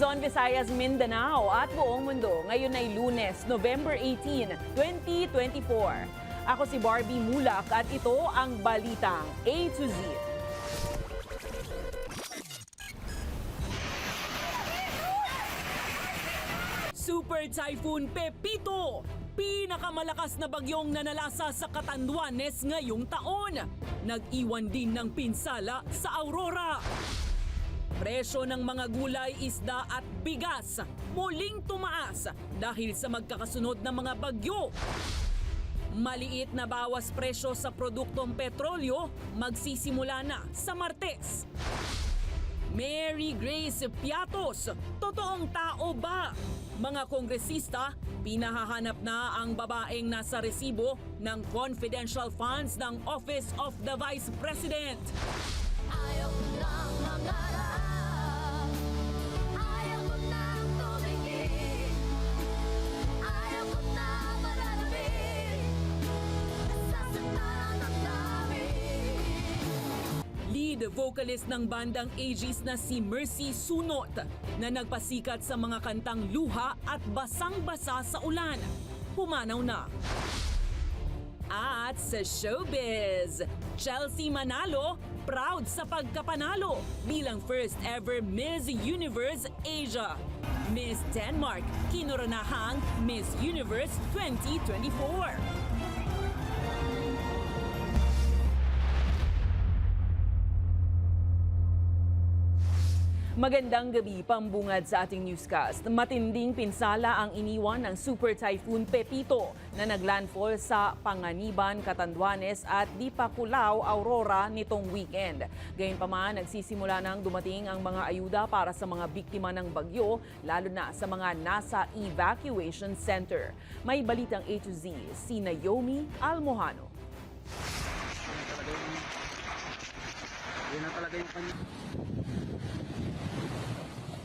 Luzon, Visayas, Mindanao at buong mundo. Ngayon ay Lunes, November 18, 2024. Ako si Barbie Mulak at ito ang Balitang A to Z. Super Typhoon Pepito, pinakamalakas na bagyong nanalasa sa Catanduanes ngayong taon. Nag-iwan din ng pinsala sa Aurora. Presyo ng mga gulay, isda at bigas muling tumaas dahil sa magkakasunod na mga bagyo. Maliit na bawas presyo sa produktong petrolyo magsisimula na sa Martes. Mary Grace Piatos, totoong tao ba? Mga kongresista, pinahahanap na ang babaeng nasa resibo ng confidential funds ng Office of the Vice President. Ayaw ko nang mangarap, ayaw ko nang tumingin, ayaw ko nang malalamin, nasasaktan ang damdamin. Lead vocalist ng bandang Aegis na si Mercy Sunot na nagpasikat sa mga kantang Luha at Basang-basa sa Ulan. Pumanaw na. At sa showbiz, Chelsea Manalo proud sa pagkapanalo bilang first ever Miss Universe Asia. Miss Denmark kinoronahang Miss Universe 2024. Magandang gabi, pambungad sa ating newscast. Matinding pinsala ang iniwan ng Super Typhoon Pepito na naglandfall sa Panganiban, Catanduanes at Dipakulaw, Aurora nitong weekend. Gayunpaman, nagsisimula nang dumating ang mga ayuda para sa mga biktima ng bagyo, lalo na sa mga nasa evacuation center. May balitang A to Z, si Naomi Almohano. Yun na talaga yung kanya.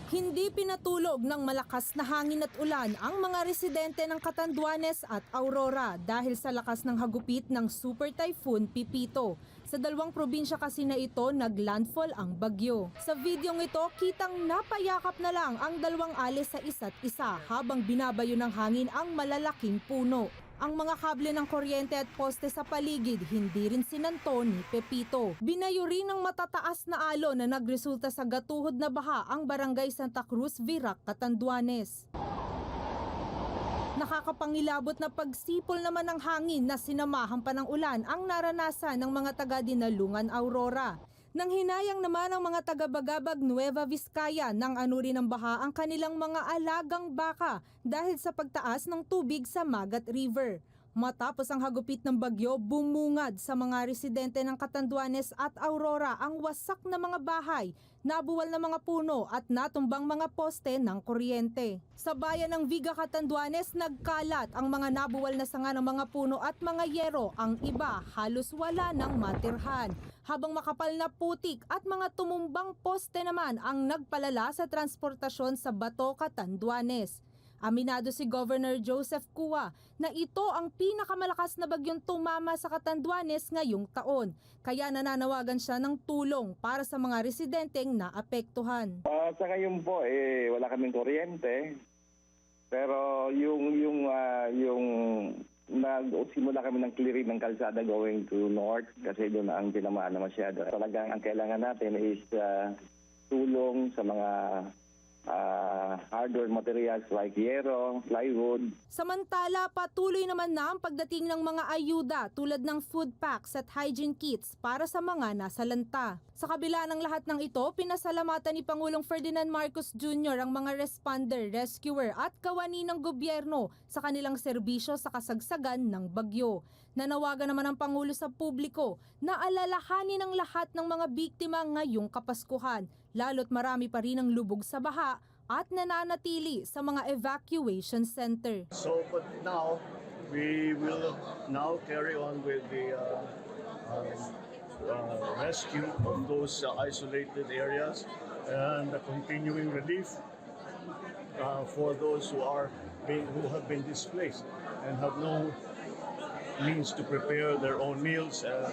Hindi pinatulog ng malakas na hangin at ulan ang mga residente ng Catanduanes at Aurora dahil sa lakas ng hagupit ng Super Typhoon Pepito. Sa dalawang probinsya kasi na ito naglandfall ang bagyo. Sa videong ito, kitang napayakap na lang ang dalawang alis sa isa't isa habang binabayo ng hangin ang malalaking puno. Ang mga kable ng kuryente at poste sa paligid hindi rin sinanto ni Pepito. Binayo rin ng matataas na alon na nagresulta sa gatuhod na baha ang barangay Santa Cruz, Virac, Catanduanes. Nakakapangilabot na pagsipol naman ng hangin na sinamahan pa ng ulan ang naranasan ng mga taga-Dinalungan, Aurora. Nang hinayang naman ang mga taga-Bagabag, Nueva Vizcaya nang anuri ng baha ang kanilang mga alagang baka dahil sa pagtaas ng tubig sa Magat River. Matapos ang hagupit ng bagyo, bumungad sa mga residente ng Catanduanes at Aurora ang wasak na mga bahay, nabuwal na mga puno at natumbang mga poste ng kuryente. Sa bayan ng Viga, Catanduanes, nagkalat ang mga nabuwal na sanga ng mga puno at mga yero. Ang iba halos wala ng matirhan. Habang makapal na putik at mga tumumbang poste naman ang nagpalala sa transportasyon sa Bato, Catanduanes. Aminado si Governor Joseph Cua na ito ang pinakamalakas na bagyong tumama sa Catanduanes ngayong taon. Kaya nananawagan siya ng tulong para sa mga residenteng naapektuhan. Sa ngayon po, wala kaming kuryente. Pero yung nagsimula kami ng clearing ng kalsada going to north kasi doon ang tinamaan na masyado. Talagang ang kailangan natin is tulong sa mga hardware materials like yero, plywood. Samantala, patuloy naman na ang pagdating ng mga ayuda tulad ng food packs at hygiene kits para sa mga nasalanta. Sa kabila ng lahat ng ito, pinasalamatan ni Pangulong Ferdinand Marcos Jr. ang mga responder, rescuer at kawani ng gobyerno sa kanilang serbisyo sa kasagsagan ng bagyo. Nanawagan naman ang Pangulo sa publiko na alalahanin ang lahat ng mga biktima ngayong Kapaskuhan, lalo't marami pa rin ang lubog sa baha at nananatili sa mga evacuation center. So, but now, we will now carry on with the rescue of those isolated areas and the continuing relief for those who have been displaced and have no means to prepare their own meals and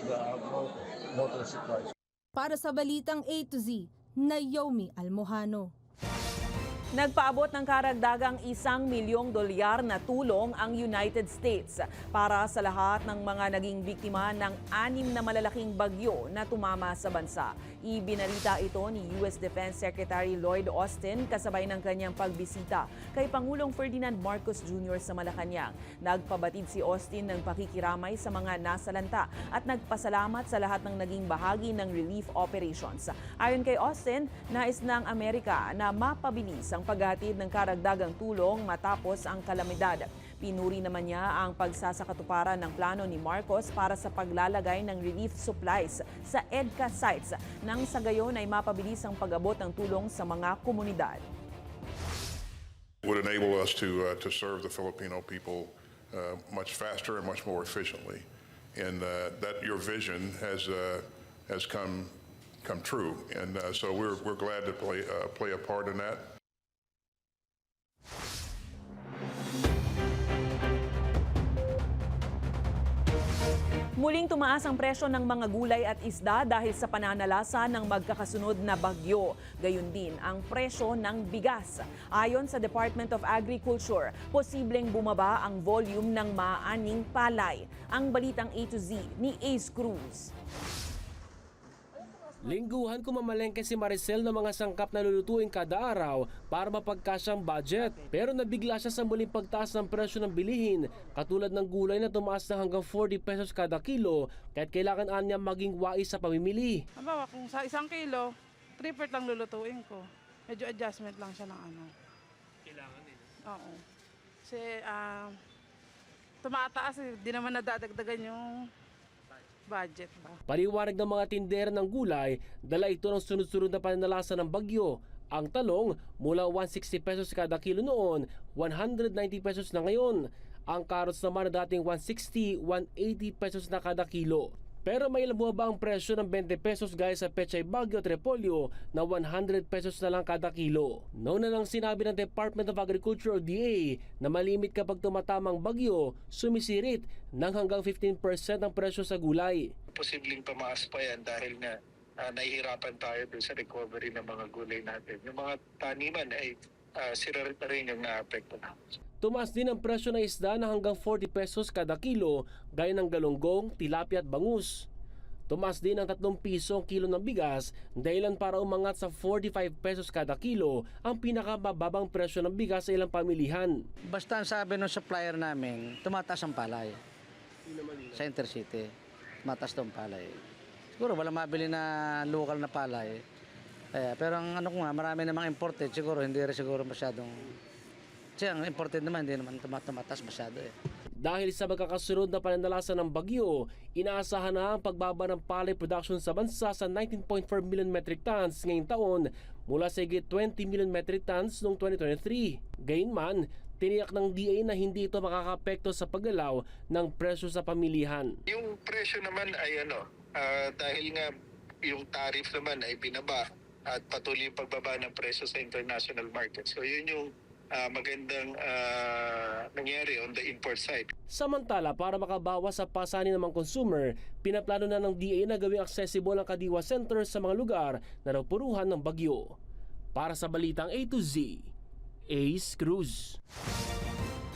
no water supplies. Para sa Balitang A to Z, Naomi Almohano. Nagpaabot ng karagdagang $1 milyong na tulong ang United States para sa lahat ng mga naging biktima ng 6 na malalaking bagyo na tumama sa bansa. Ibinalita ito ni U.S. Defense Secretary Lloyd Austin kasabay ng kanyang pagbisita kay Pangulong Ferdinand Marcos Jr. sa Malacanang. Nagpabatid si Austin ng pakikiramay sa mga nasalanta at nagpasalamat sa lahat ng naging bahagi ng relief operations. Ayon kay Austin, nais ng Amerika na mapabilis ang paghatid ng karagdagang tulong matapos ang kalamidad. Pinuri naman niya ang pagsasakatuparan ng plano ni Marcos para sa paglalagay ng relief supplies sa EDCA sites nang sa gayon ay mapabilis ang pag-abot ng tulong sa mga komunidad. Would enable us to serve the Filipino people much faster and much more efficiently, and that your vision has come true, and so we're glad to play a part in that. Muling tumaas ang presyo ng mga gulay at isda dahil sa pananalasa ng magkakasunod na bagyo. Gayun din ang presyo ng bigas. Ayon sa Department of Agriculture, posibleng bumaba ang volume ng maaning palay. Ang balitang A to Z ni Ace Cruz. Lingguhan kumamalengke si Maricel ng mga sangkap na lulutuin kada araw para mapagkasyang budget. Pero nabigla siya sa muling pagtaas ng presyo ng bilihin, katulad ng gulay na tumaas na hanggang 40 pesos kada kilo, kaya't kailangan niya maging wais sa pamimili. Halimbawa, kung sa 1 kilo, 3/4 lang lulutuin ko. Medyo adjustment lang siya ng ano. Kailangan din. Oo. Kasi tumataas, di naman nadadagdagan yung budget ba. Paliwanag ng mga tindera ng gulay, dala ito ng sunod-sunod na pananalasa ng bagyo. Ang talong mula 160 pesos kada kilo noon, 190 pesos na ngayon. Ang carrots naman na dating 160, 180 pesos na kada kilo. Pero may bumaba ang presyo ng 20 pesos gaya sa pechay bagyo at repolyo na 100 pesos na lang kada kilo. Noon na lang sinabi ng Department of Agriculture o DA na malimit kapag tumatamang bagyo, sumisirit ng hanggang 15% ang presyo sa gulay. Posibleng tumaas pa yan dahil nga nahihirapan tayo dun sa recovery ng mga gulay natin. Yung mga taniman ay sira rin yung naapekto na. Tumaas din ang presyo ng isda na hanggang 40 pesos kada kilo, gaya ng galunggong, tilapia at bangus. Tumaas din ang 3 piso ang kilo ng bigas, dahilan para umangat sa 45 pesos kada kilo ang pinakamababang presyo ng bigas sa ilang pamilihan. Basta ang sabi ng supplier namin, tumataas ang palay. Sa Intercity, tumataas daw ang palay. Siguro wala mabili na local na palay. Pero ang ano ko nga, marami namang imported, siguro hindi rin siguro masyadong. Kasi ang imported naman, hindi naman tumataas masyado eh. Dahil sa magkakasunod na pananalasa ng bagyo, inaasahan na ang pagbaba ng palay production sa bansa sa 19.4 million metric tons ngayong taon mula sa higit 20 million metric tons noong 2023. Gayunman, tiniyak ng DA na hindi ito makakapekto sa paggalaw ng presyo sa pamilihan. Yung presyo naman ay dahil nga yung tariff naman ay binaba at patuloy yung pagbaba ng presyo sa international market. So yun yung magandang nangyari on the import side. Samantala, para makabawas sa pasanin ng mga consumer, pinaplano na ng DA na gawing accessible ang Kadiwa Center sa mga lugar na napuruhan ng bagyo. Para sa Balitang A to Z, Ace Cruz.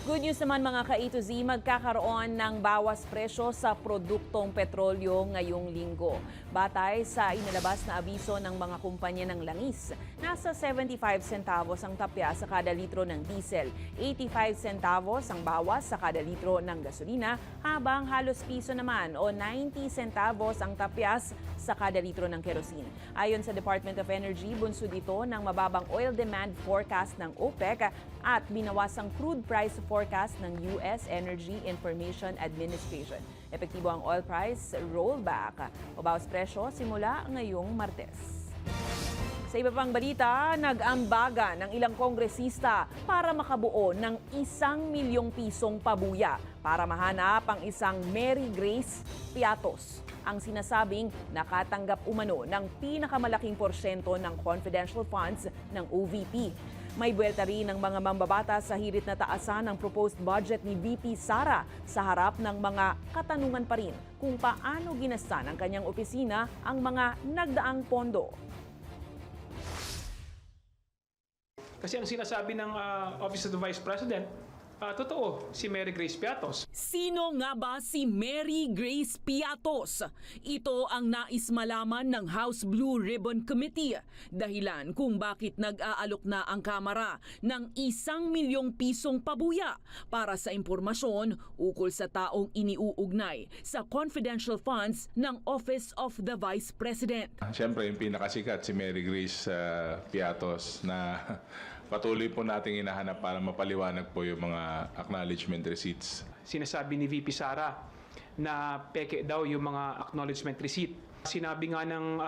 Good news naman mga ka-A to Z, magkakaroon ng bawas presyo sa produktong petrolyo ngayong linggo. Batay sa inilabas na abiso ng mga kumpanya ng langis, nasa 75 centavos ang tapya sa kada litro ng diesel, 85 centavos ang bawas sa kada litro ng gasolina, habang halos piso naman o 90 centavos ang tapyas sa kada litro ng kerosene. Ayon sa Department of Energy, bunsod ito ng mababang oil demand forecast ng OPEC at binawasang crude price forecast ng U.S. Energy Information Administration. Epektibo ang oil price rollback o bawas presyo simula ngayong Martes. Sa iba pang balita, nag-ambaga ng ilang kongresista para makabuo ng 1 milyong pisong pabuya para mahanap ang isang Mary Grace Piatos, ang sinasabing nakatanggap umano ng pinakamalaking porsyento ng confidential funds ng OVP. May buwelta rin ng mga mambabatas sa hirit na taasan ng proposed budget ni VP Sara sa harap ng mga katanungan pa rin kung paano ginasta ng kanyang opisina ang mga nagdaang pondo. Kasi ang sinasabi ng Office of the Vice President, totoo, si Mary Grace Piatos. Sino nga ba si Mary Grace Piatos? Ito ang nais malaman ng House Blue Ribbon Committee. Dahilan kung bakit nag-aalok na ang Kamara ng 1 milyong pisong pabuya para sa impormasyon ukol sa taong iniuugnay sa confidential funds ng Office of the Vice President. Siyempre, yung pinakasikat si Mary Grace Piatos na patuloy po nating hinahanap para mapaliwanag po yung mga acknowledgement receipts. Sinasabi ni VP Sara na peke daw yung mga acknowledgement receipt. Sinabi nga ng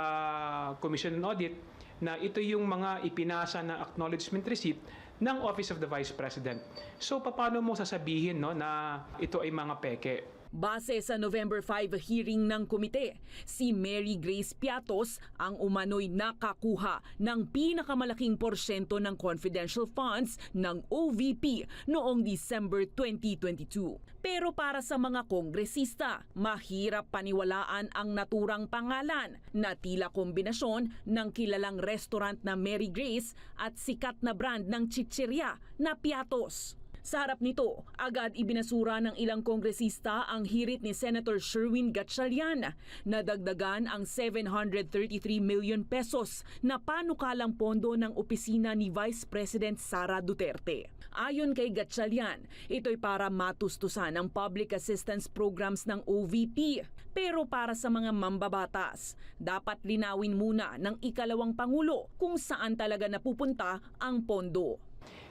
Commission on Audit na ito yung mga ipinasa na acknowledgement receipt ng Office of the Vice President. So paano mo sasabihin na ito ay mga peke? Base sa November 5 hearing ng komite, si Mary Grace Piatos ang umano'y nakakuha ng pinakamalaking porsyento ng confidential funds ng OVP noong December 2022. Pero para sa mga kongresista, mahirap paniwalaan ang naturang pangalan na tila kombinasyon ng kilalang restaurant na Mary Grace at sikat na brand ng chichirya na Piatos. Sa harap nito, agad ibinasura ng ilang kongresista ang hirit ni Senator Sherwin Gatchalian na dagdagan ang 733 million pesos na panukalang pondo ng opisina ni Vice President Sara Duterte. Ayon kay Gatchalian, ito'y para matustusan ang public assistance programs ng OVP. Pero para sa mga mambabatas, dapat linawin muna ng ikalawang Pangulo kung saan talaga napupunta ang pondo.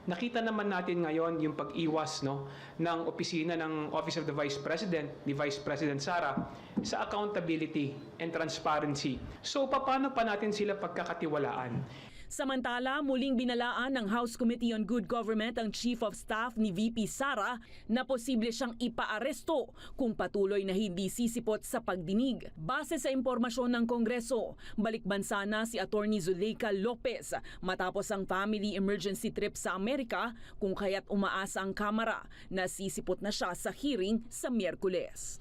Nakita naman natin ngayon yung pag-iwas ng opisina ng Office of the Vice President, ni Vice President Sara, sa accountability and transparency. So paano pa natin sila pagkakatiwalaan? Samantala, muling binalaan ng House Committee on Good Government ang Chief of Staff ni VP Sara na posible siyang ipaaresto kung patuloy na hindi sisipot sa pagdinig. Base sa impormasyon ng Kongreso, balikbansa na si Attorney Zuleika Lopez matapos ang family emergency trip sa Amerika, kung kaya't umaasa ang Kamara na sisipot na siya sa hearing sa Miyerkules.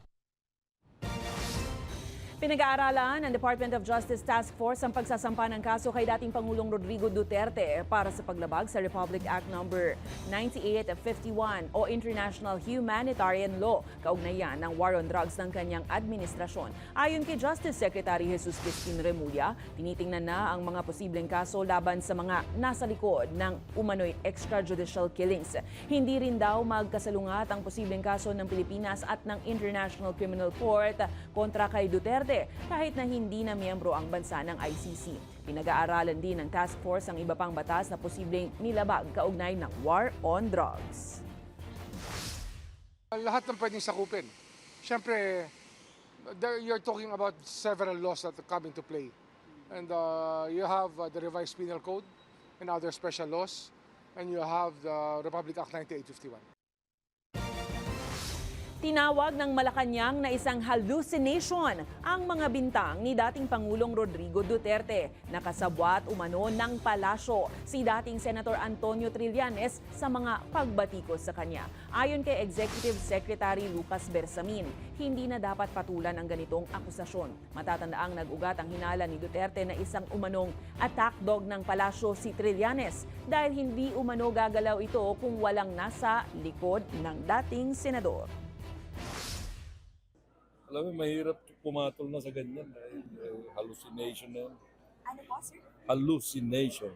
Pinag-aaralan ng Department of Justice Task Force ang pagsasampa ng kaso kay dating Pangulong Rodrigo Duterte para sa paglabag sa Republic Act No. 9851 o International Humanitarian Law, kaugnayan ng War on Drugs ng kanyang administrasyon. Ayon kay Justice Secretary Jesus Crispin Remulla, tinitingnan na ang mga posibleng kaso laban sa mga nasa likod ng umano'y extrajudicial killings. Hindi rin daw magkasalungat ang posibleng kaso ng Pilipinas at ng International Criminal Court kontra kay Duterte kahit na hindi na miyembro ang bansa ng ICC. Pinag-aaralan din ng task force ang iba pang batas na posibleng nilabag kaugnay ng war on drugs. Lahat ng pwedeng sakupin. Siyempre, you're talking about several laws that come into play. And you have the Revised Penal Code and other special laws. And you have the Republic Act 9851. Tinawag ng Malacanang na isang hallucination ang mga bintang ni dating Pangulong Rodrigo Duterte na kasabwat umano ng palasyo si dating Senator Antonio Trillanes sa mga pagbatikos sa kanya. Ayon kay Executive Secretary Lucas Bersamin, hindi na dapat patulan ang ganitong akusasyon. Matatandaang nag-ugat ang hinala ni Duterte na isang umanong attack dog ng palasyo si Trillanes dahil hindi umano gagalaw ito kung walang nasa likod ng dating senador. Alam mo, mahirap pumatol na sa ganyan. Hallucination na yan. Ano po, sir? Hallucination.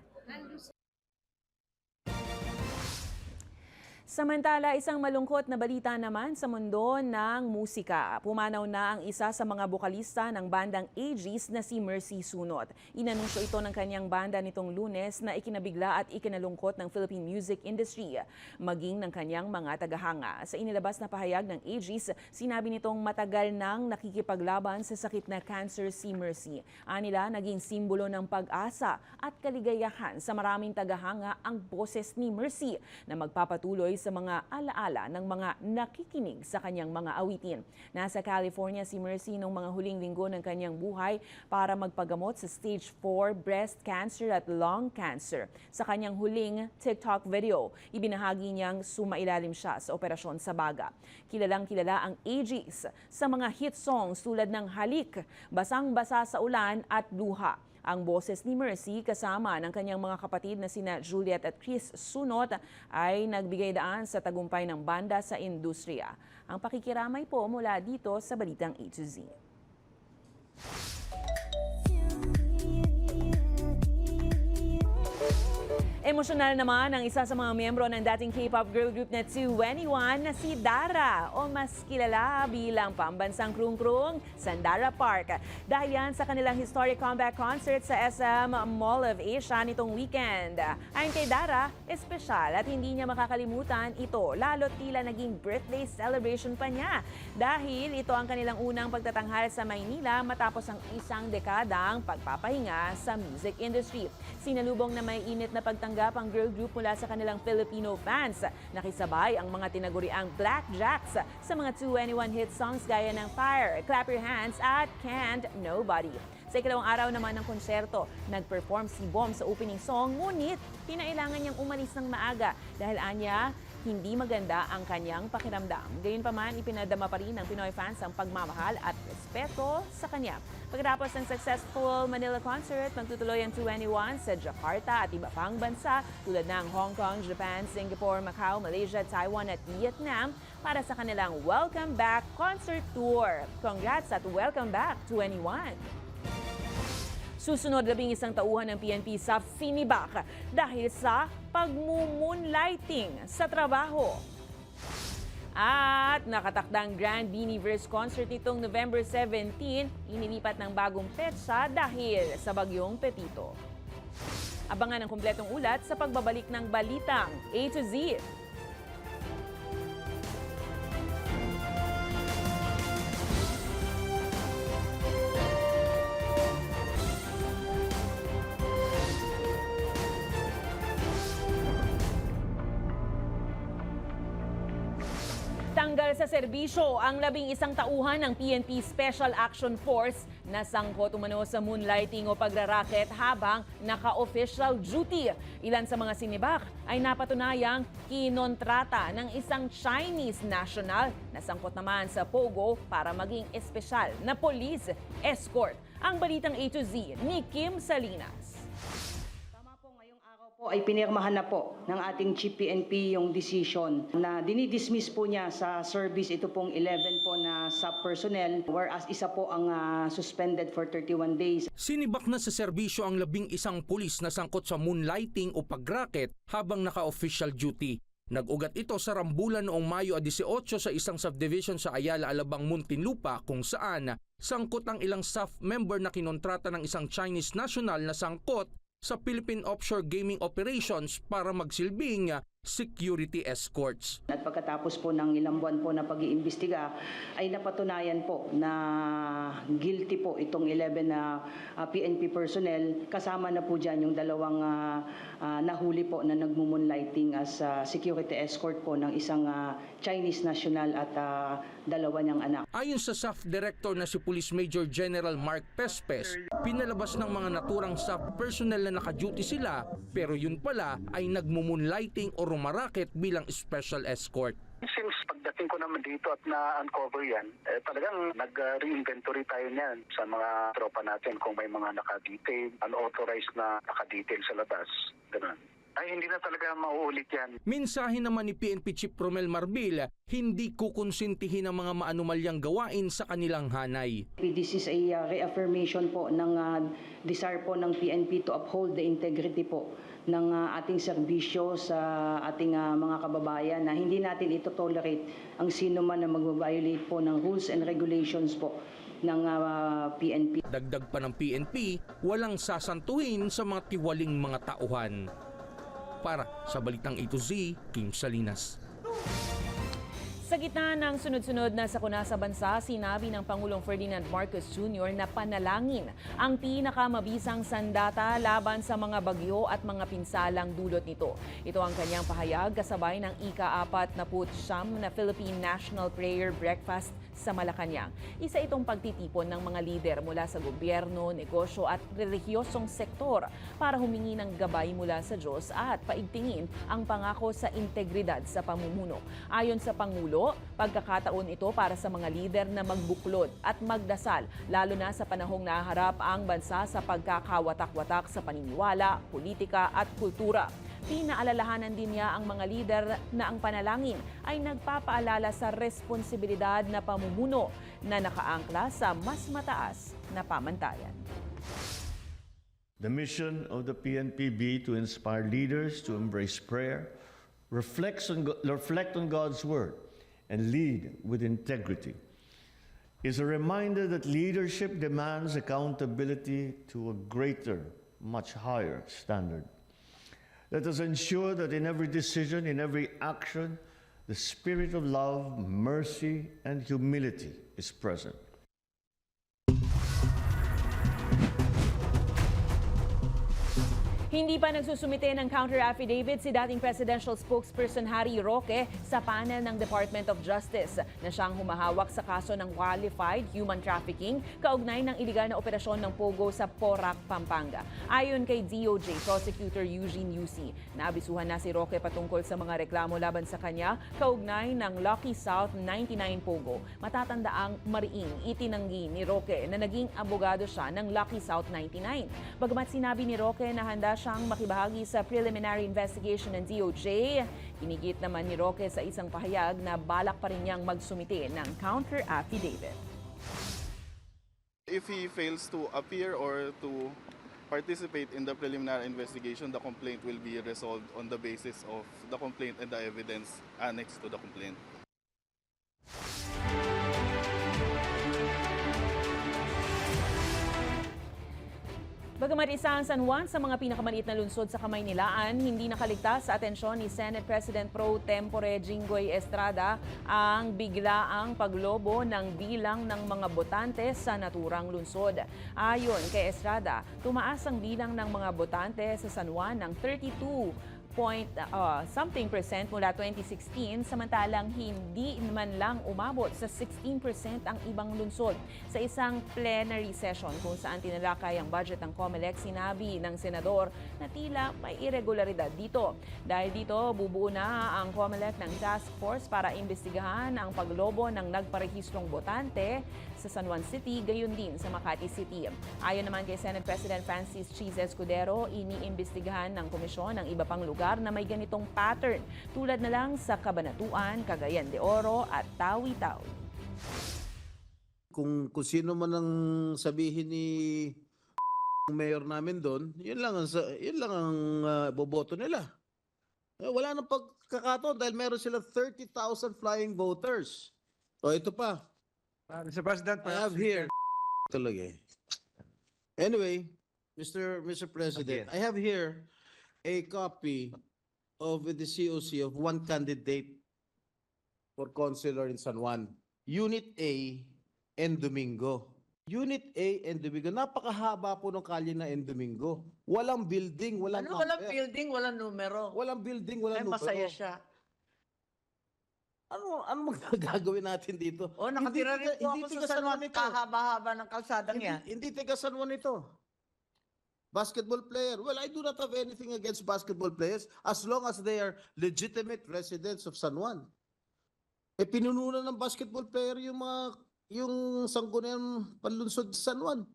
Samantala, isang malungkot na balita naman sa mundo ng musika. Pumanaw na ang isa sa mga bokalista ng bandang Aegis na si Mercy Sunot. Inanunsyo ito ng kanyang banda nitong Lunes na ikinabigla at ikinalungkot ng Philippine music industry, maging ng kanyang mga tagahanga. Sa inilabas na pahayag ng Aegis, sinabi nitong matagal nang nakikipaglaban sa sakit na cancer si Mercy. Anila, naging simbolo ng pag-asa at kaligayahan sa maraming tagahanga ang boses ni Mercy na magpapatuloy sa mga alaala ng mga nakikinig sa kanyang mga awitin. Nasa California si Mercy noong mga huling linggo ng kanyang buhay para magpagamot sa stage 4 breast cancer at lung cancer. Sa kanyang huling TikTok video, ibinahagi niyang sumailalim siya sa operasyon sa baga. Kilalang-kilala ang Aegis sa mga hit songs tulad ng Halik, Basang-basa sa ulan at Luha. Ang boses ni Mercy kasama ng kanyang mga kapatid na sina Juliet at Chris Sunot ay nagbigay daan sa tagumpay ng banda sa industriya. Ang pakikiramay po mula dito sa Balitang A to Z. Emosyonal naman ang isa sa mga miyembro ng dating K-pop girl group na 2NE1 na si Dara o mas kilala bilang pambansang krung-krung Sandara Park. Dahil yan sa kanilang historic comeback concert sa SM Mall of Asia nitong weekend. Ayon kay Dara, espesyal at hindi niya makakalimutan ito, lalo't tila naging birthday celebration pa niya. Dahil ito ang kanilang unang pagtatanghal sa Maynila matapos ang isang dekadang pagpapahinga sa music industry. Sinalubong na may init na pagtanggap ang girl group mula sa kanilang Filipino fans. Nakisabay ang mga tinaguriang Blackjacks sa mga 2NE1 hit songs gaya ng Fire, Clap Your Hands at Can't Nobody. Sa ikalawang araw naman ng konserto, nag-perform si Bom sa opening song, ngunit kinailangan niyang umalis ng maaga dahil anya hindi maganda ang kanyang pakiramdam. Gayunpaman, ipinadama pa rin ng Pinoy fans ang pagmamahal at respeto sa kanya. Pagkatapos ng successful Manila concert, magtutuloy ang 2NE1 sa Jakarta at iba pang bansa tulad ng Hong Kong, Japan, Singapore, Macau, Malaysia, Taiwan at Vietnam para sa kanilang Welcome Back Concert Tour. Congrats at welcome back 2NE1! Susunod 11 tauhan ng PNP sa Sinibak dahil sa pagmumoonlighting sa trabaho. At nakatakdang Grand Beaniverse concert nitong November 17, inilipat ng bagong petsa dahil sa bagyong Pepito. Abangan ang kumpletong ulat sa pagbabalik ng Balitang A to Z. Tanggal sa serbisyo ang 11 tauhan ng PNP Special Action Force na sangkot umano sa moonlighting o pagraraket habang naka-official duty. Ilan sa mga sinibak ay napatunayang kinontrata ng isang Chinese national na sangkot naman sa Pogo para maging espesyal na police escort. Ang Balitang A to Z ni Kim Salinas. Ay pinirmahan na po ng ating Chief PNP yung decision na dinidismiss po niya sa service ito pong 11 po na sub-personnel whereas isa po ang suspended for 31 days. Sinibak na sa serbisyo ang 11 pulis na sangkot sa moonlighting o pagraket habang naka-official duty. Nag-ugat ito sa Rambulan noong Mayo 18 sa isang subdivision sa Ayala, Alabang, Muntinlupa kung saan sangkot ang ilang staff member na kinontrata ng isang Chinese national na sangkot sa Philippine Offshore Gaming Operations para magsilbing security escorts. At pagkatapos po ng ilang buwan po na pag-iimbestiga ay napatunayan po na guilty po itong 11 na PNP personnel. Kasama na po dyan yung dalawang nahuli po na nagmumoonlighting as security escort po ng isang Chinese national at dalawa niyang anak. Ayon sa SAF Director na si Police Major General Mark Pespes, pinalabas ng mga naturang SAF personnel na naka-duty sila pero yun pala ay nagmumoonlighting o rumaraket bilang special escort. Since pagdating ko naman dito at na-uncover yan, talagang nag-re-inventory tayo niyan sa mga tropa natin kung may mga naka-detail, unauthorized na naka-detail sa labas. Ganun. Ay hindi na talaga mauulit yan. Mensahe naman ni PNP Chief Romel Marbil, hindi kukonsintihin ang mga maanumalyang gawain sa kanilang hanay. This is a reaffirmation po ng desire po ng PNP to uphold the integrity po ng ating serbisyo sa ating mga kababayan na hindi natin ito tolerate ang sino man na mag-violate po ng rules and regulations po ng PNP. Dagdag pa ng PNP, walang sasantuhin sa mga tiwaling mga tauhan. Para sa Balitang A to Z, Kim Salinas. Sa gitna ng sunod-sunod na sakuna sa bansa, sinabi ng Pangulong Ferdinand Marcos Jr. na panalangin ang pinakamabisang sandata laban sa mga bagyo at mga pinsalang dulot nito. Ito ang kanyang pahayag kasabay ng ika-49 na Philippine National Prayer Breakfast sa Malacanang. Isa itong pagtitipon ng mga lider mula sa gobyerno, negosyo at relihiyosong sektor para humingi ng gabay mula sa Diyos at paigtingin ang pangako sa integridad sa pamumuno. Ayon sa Pangulo, Pangulo, pagkakataon ito para sa mga lider na magbuklod at magdasal, lalo na sa panahong naharap ang bansa sa pagkakawatak-watak sa paniniwala, politika at kultura. Pinaalalahanan din niya ang mga lider na ang panalangin ay nagpapaalala sa responsibilidad na pamumuno na nakaangkla sa mas mataas na pamantayan. The mission of the PNPB to inspire leaders to embrace prayer, reflect on God's word, and lead with integrity is a reminder that leadership demands accountability to a greater, much higher standard. Let us ensure that in every decision, in every action, the spirit of love, mercy, and humility is present. Hindi pa nagsusumite ng counter-affidavit si dating presidential spokesperson Harry Roque sa panel ng Department of Justice na siyang humahawak sa kaso ng qualified human trafficking kaugnay ng iligal na operasyon ng Pogo sa Porac, Pampanga. Ayon kay DOJ Prosecutor Eugene Yusi, naabisuhan na si Roque patungkol sa mga reklamo laban sa kanya kaugnay ng Lucky South 99 Pogo. Matatandaang mariing itinanggi ni Roque na naging abogado siya ng Lucky South 99. Bagamat sinabi ni Roque na handa siyang makibahagi sa preliminary investigation ng DOJ, inigit naman ni Roque sa isang pahayag na balak pa rin niyang magsumite ng counter-affidavit. If he fails to appear or to participate in the preliminary investigation, the complaint will be resolved on the basis of the complaint and the evidence annexed to the complaint. Bagamat isa ang San Juan sa mga pinakamaliit na lungsod sa Kamaynilaan, hindi nakaligtas sa atensyon ni Senate President Pro Tempore Jinggoy Estrada ang biglaang paglobo ng bilang ng mga botante sa naturang lungsod. Ayon kay Estrada, tumaas ang bilang ng mga botante sa San Juan ng 32% mula 2016, samantalang hindi man lang umabot sa 16% ang ibang lungsod. Sa isang plenary session kung saan tinalakay ang budget ng COMELEC, sinabi ng senador na tila may irregularidad dito. Dahil dito, bubuo na ang COMELEC ng task force para imbestigahan ang paglobo ng nagparehistrong botante sa San Juan City, gayon din sa Makati City. Ayon naman kay Senate President Francis Cheese Escudero, iniimbestigahan ng komisyon ng iba pang lugar na may ganitong pattern tulad na lang sa Cabanatuan, Cagayan de Oro at Tawi-Tawi. Kung sino man ang sabihin ni mayor namin doon, yun lang ang boboto nila. Wala nang pagkakataon dahil meron sila 30,000 flying voters. O ito pa. Mr. President, I have here talaga. Anyway, Mr. President, I have here a copy of the COC of one candidate for councilor in San Juan. Unit A and Domingo. Unit A and Domingo. Napakahaba po ng kalye na and Domingo. Walang building, walang number. Walang building, walang numero. Walang building, walang numero. Masaya siya. Ano magagawin natin dito? Nakatira rin po ako sa San Juan. Kahaba-haba ng kalsadang yan. Hindi taga San Juan ito. Basketball player. Well, I do not have anything against basketball players as long as they are legitimate residents of San Juan. Pinununan ng basketball player yung sangguniang panlunsod sa San Juan.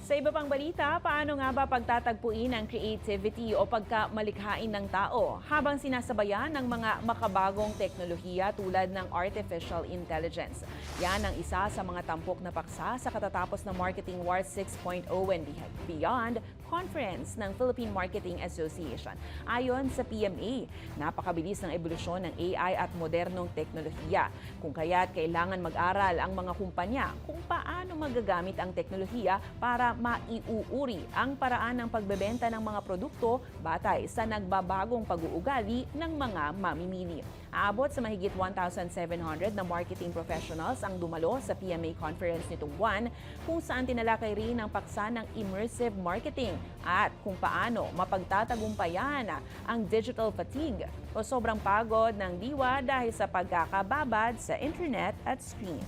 Sa iba pang balita, paano nga ba pagtatagpuin ang creativity o pagkamalikhain ng tao habang sinasabayan ng mga makabagong teknolohiya tulad ng artificial intelligence? Yan ang isa sa mga tampok na paksa sa katatapos ng Marketing Wars 6.0 and Beyond Conference ng Philippine Marketing Association. Ayon sa PMA, napakabilis ng evolusyon ng AI at modernong teknolohiya. Kung kaya't kailangan mag-aral ang mga kumpanya kung paano magagamit ang teknolohiya para maiuuri ang paraan ng pagbebenta ng mga produkto batay sa nagbabagong pag-uugali ng mga mamimili. Aabot sa mahigit 1,700 na marketing professionals ang dumalo sa PMA conference nitong buwan, kung saan tinalakay rin ang paksa ng immersive marketing at kung paano mapagtatagumpayan ang digital fatigue o sobrang pagod ng diwa dahil sa pagkakababad sa internet at screen.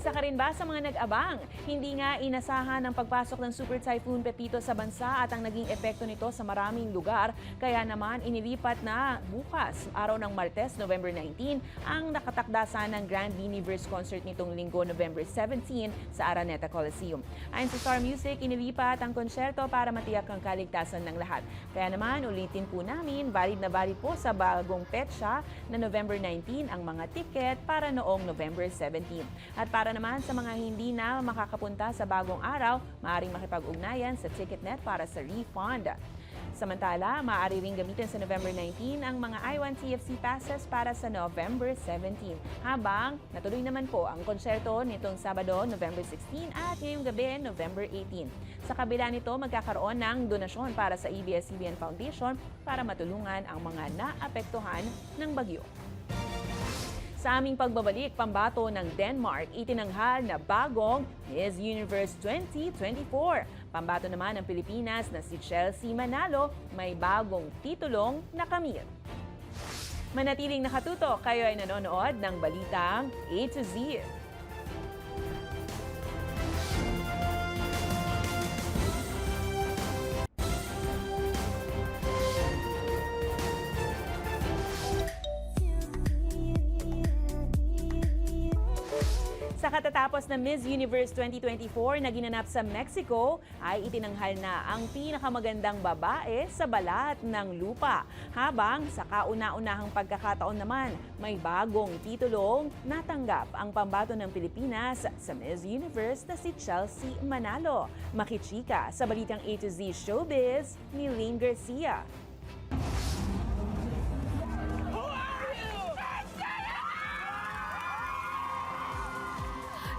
Isa ka rin rin ba sa mga nag-abang? Hindi nga inasahan ang pagpasok ng Super Typhoon Pepito sa bansa at ang naging epekto nito sa maraming lugar. Kaya naman inilipat na bukas, araw ng Martes, November 19, ang nakatakdasan ng Grand Universe Concert nitong Linggo, November 17 sa Araneta Coliseum. Ayon sa Star Music, inilipat ang konsyerto para matiyak ang kaligtasan ng lahat. Kaya naman ulitin po namin, valid na valid po sa bagong petsa na November 19 ang mga tiket para noong November 17. At para naman sa mga hindi na makakapunta sa bagong araw, maaaring makipag-ugnayan sa TicketNet para sa refund. Samantala, maaari ring gamitin sa November 19 ang mga I-1 TFC passes para sa November 17. Habang natuloy naman po ang konserto nitong Sabado, November 16 at ngayong gabi, November 18. Sa kabila nito, magkakaroon ng donasyon para sa ABS-CBN Foundation para matulungan ang mga naapektuhan ng bagyo. Sa aming pagbabalik, pambato ng Denmark, itinanghal na bagong Miss Universe 2024. Pambato naman ng Pilipinas na si Chelsea Manalo, may bagong titulong nakamit. Manatiling nakatutok, kayo ay nanonood ng Balitang A to Z. Sa katatapos ng Miss Universe 2024 na ginanap sa Mexico, ay itinanghal na ang pinakamagandang babae sa balat ng lupa. Habang sa kauna-unahang pagkakataon naman, may bagong titulong natanggap ang pambato ng Pilipinas sa Miss Universe na si Chelsea Manalo. Makichika sa Balitang A to Z Showbiz ni Lane Garcia.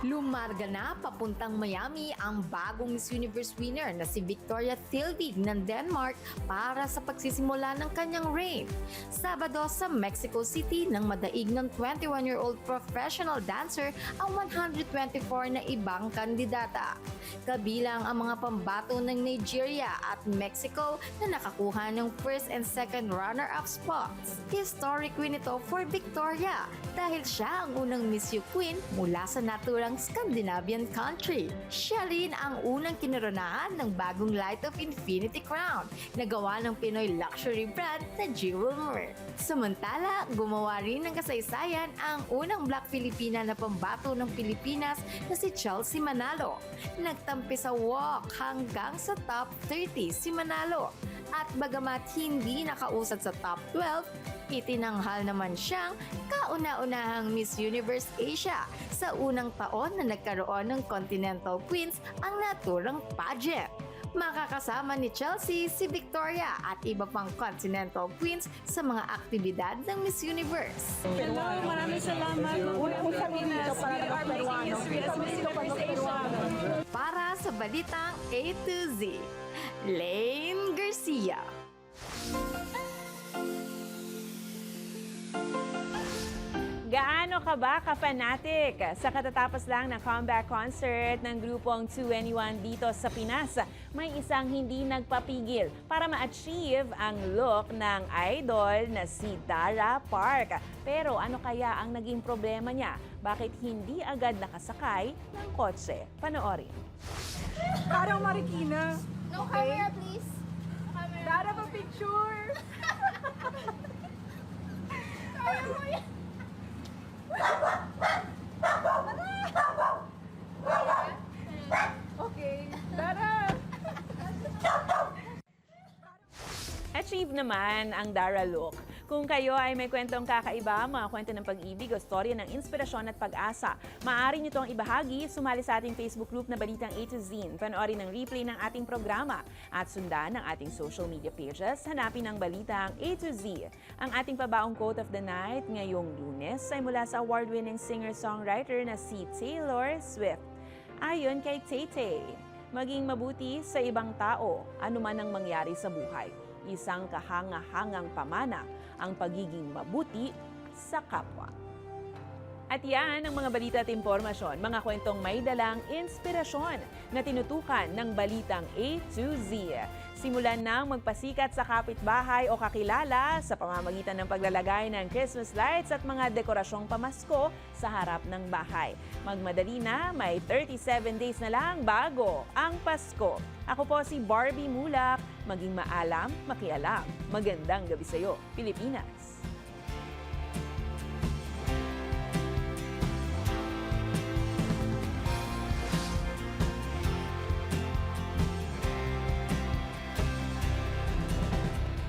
Lumarga na papuntang Miami ang bagong Miss Universe winner na si Victoria Tilvig ng Denmark para sa pagsisimula ng kanyang reign. Sabado sa Mexico City nang madaig ng 21-year-old professional dancer ang 124 na ibang kandidata. Kabilang ang mga pambato ng Nigeria at Mexico na nakakuha ng first and second runner-up spots. Historic win ito for Victoria dahil siya ang unang Miss U Queen mula sa naturang Scandinavian country. Siya rin ang unang kinoronahan ng bagong Light of Infinity Crown na gawa ng Pinoy luxury brand na Jewelmer. Samantala, gumawa rin ng kasaysayan ang unang Black Filipina na pambato ng Pilipinas na si Chelsea Manalo. Nagtampi sa walk hanggang sa top 30 si Manalo. At bagamat hindi nakausad sa top 12, itinanghal naman siyang kauna-unahang Miss Universe Asia sa unang taon na nagkaroon ng Continental Queens ang naturang pageant. Makakasama ni Chelsea si Victoria at iba pang Continental Queens sa mga aktibidad ng Miss Universe. Hello, maraming salamat. Para sa Balitang A to Z, Lane Garcia. Gaano ka ba ka-fanatic sa katatapos lang ng comeback concert ng grupong 2NE1 dito sa Pinas? May isang hindi nagpapigil para ma-achieve ang look ng idol na si Dara Park. Pero ano kaya ang naging problema niya? Bakit hindi agad nakasakay ng kotse? Panoorin. Parang Marikina. No camera, please. Dara pa picture. Kaya mo yan. Okay, Dara. Achieve naman ang Dara look. Kung kayo ay may kwentong kakaiba, mga kwento ng pag-ibig o storya ng inspirasyon at pag-asa, maaari nyo itong ibahagi, sumali sa ating Facebook group na Balitang A to Z, panoorin ng replay ng ating programa at sundan ang ating social media pages, hanapin ang Balitang A to Z. Ang ating pabaong quote of the night ngayong Lunes ay mula sa award-winning singer-songwriter na si Taylor Swift. Ayon kay Tay-Tay, maging mabuti sa ibang tao, anuman ang mangyari sa buhay. Isang kahanga-hangang pamana ang pagiging mabuti sa kapwa. At yan ang mga balita at impormasyon, mga kwentong may dalang inspirasyon na tinutukan ng balitang A to Z. Simulan nang magpasikat sa kapitbahay o kakilala sa pamamagitan ng paglalagay ng Christmas lights at mga dekorasyong pamasko sa harap ng bahay. Magmadali na, may 37 days na lang bago ang Pasko. Ako po si Barbie Mulak, maging maalam, makialam. Magandang gabi sa iyo, Pilipinas.